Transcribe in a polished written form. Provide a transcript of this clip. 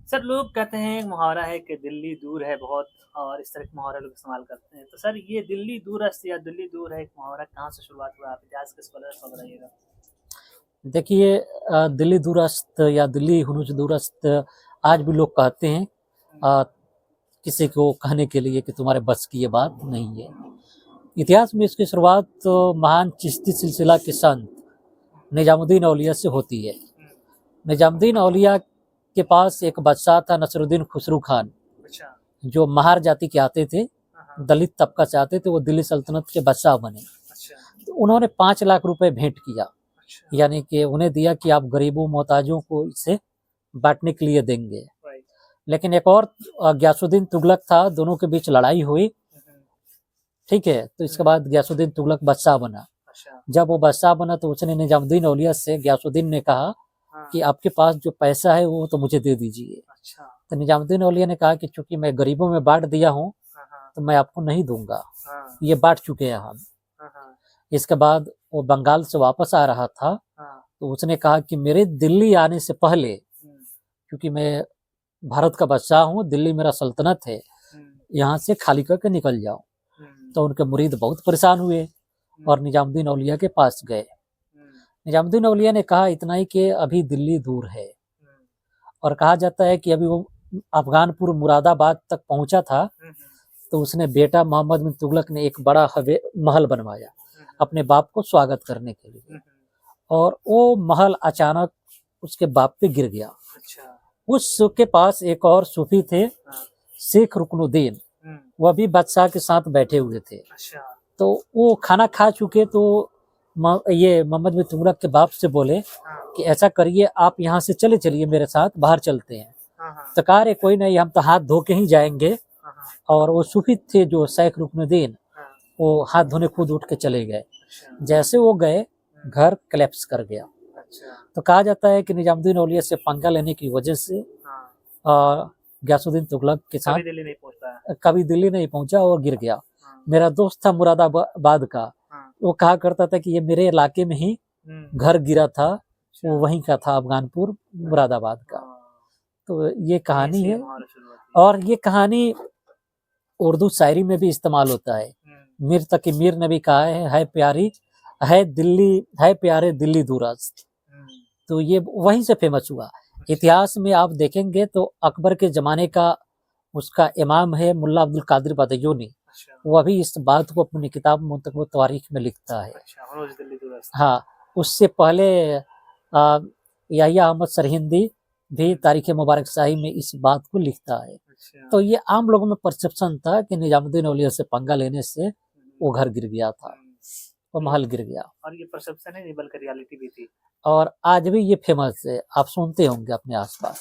Sir लोग कहते हैं एक मुहावरा है कि दिल्ली दूर है बहुत और इस तरह के मुहावरे लोग इस्तेमाल करते हैं। तो सर ये दिल्ली दूरस्थ या दिल्ली दूर है एक मुहावरा कहाँ से शुरुआत हुआ? आप इतिहास के स्कॉलर हैं, बताइएगा। देखिए दिल्ली दूरस्थ या दिल्ली हुनूच दूरस्थ आज भी लोग कहते हैं अ, किसी को कहने के लिए कि तुम्हारे बस की ये बात नहीं है। इतिहास में इसकी शुरुआत तो महान चिश्ती सिलसिला के संत निजामुद्दीन औलिया से होती है। निजामुद्दीन औलिया के पास एक बादशाह था नसरुद्दीन खुसरू खान, अच्छा। जो महार जाति के आते थे, हाँ। दलित तबका से आते थे, वो दिल्ली सल्तनत के बादशाह बने। अच्छा। तो उन्होंने 5 लाख रुपए भेंट किया, अच्छा। यानी कि उन्हें दिया कि आप गरीबों मोहताजों को इसे बांटने के लिए देंगे। राइट। लेकिन एक और गयासुद्दीन तुगलक था, दोनों के बीच लड़ाई हुई। ठीक है, तो इसके बाद गयासुद्दीन तुगलक बादशाह बना। अच्छा। जब वो बादशाह बना तो उसने निजामुद्दीन औलिया से, गयासुद्दीन ने कहा कि आपके पास जो पैसा है वो तो मुझे दे दीजिए। अच्छा। तो निजामुद्दीन औलिया ने कहा कि चूंकि मैं गरीबों में बांट दिया हूँ तो मैं आपको नहीं दूंगा, ये बांट चुके हैं हम। इसके बाद वो बंगाल से वापस आ रहा था, तो उसने कहा कि मेरे दिल्ली आने से पहले, क्योंकि मैं भारत का बादशाह हूँ, दिल्ली मेरा सल्तनत है, यहाँ से खाली करके निकल जाओ। तो उनके मुरीद बहुत परेशान हुए और निजामुद्दीन औलिया के पास गए। निजामुद्दीन औलिया ने कहा इतना ही कि अभी दिल्ली दूर है, और कहा जाता है कि अभी वो अफगानपुर मुरादाबाद तक पहुंचा था तो उसने बेटा मोहम्मद बिन तुगलक ने एक बड़ा महल बनवाया अपने बाप को स्वागत करने के लिए, और वो महल अचानक उसके बाप पे गिर गया। उसके पास एक और सूफी थे, शेख रुकनुद्दीन, वह भी बादशाह के साथ बैठे हुए थे। तो वो खाना खा चुके, तो ये मोहम्मद बिन तुगलक के बाप से बोले कि ऐसा करिए, आप यहाँ से चले चलिए, मेरे साथ बाहर चलते हैं। तो कहा रे कोई नहीं, हम तो हाथ धो के ही जाएंगे। और वो सूफी थे जो शेख रुकनुद्दीन, वो हाथ धोने खुद उठ के चले गए। जैसे वो गए, घर क्लैप्स कर गया। तो कहा जाता है कि निजामुद्दीन औलिया से पंगा लेने की वजह से गयासुद्दीन तुगलक के साथ कभी दिल्ली नहीं पहुंचा और गिर गया। मेरा दोस्त था मुरादाबाद का, वो कहा करता था कि ये मेरे इलाके में ही घर गिरा था, वो वहीं का था, अफगानपुर मुरादाबाद का। तो ये कहानी है, और ये कहानी उर्दू शायरी में भी इस्तेमाल होता है। मीर तकी मीर ने भी कहा है प्यारी है दिल्ली, है प्यारे दिल्ली दूरस्थ। तो ये वहीं से फेमस हुआ। इतिहास में आप देखेंगे तो अकबर के जमाने का उसका इमाम है मुल्ला अब्दुल कादिर बदायूनी, वो अभी इस बात को अपनी किताब मुंतखब तारीख में लिखता है। हाँ, उससे पहले याहिया अहमद सरहिंदी भी तारीख मुबारक शाही में इस बात को लिखता है। तो ये आम लोगों में परसेप्शन था कि निजामुद्दीन औलिया से पंगा लेने से वो घर गिर गया था, वो महल गिर गया। और ये परसेप्शन है, बल्कि रियलिटी भी थी, और आज भी ये फेमस है, आप सुनते होंगे अपने आसपास।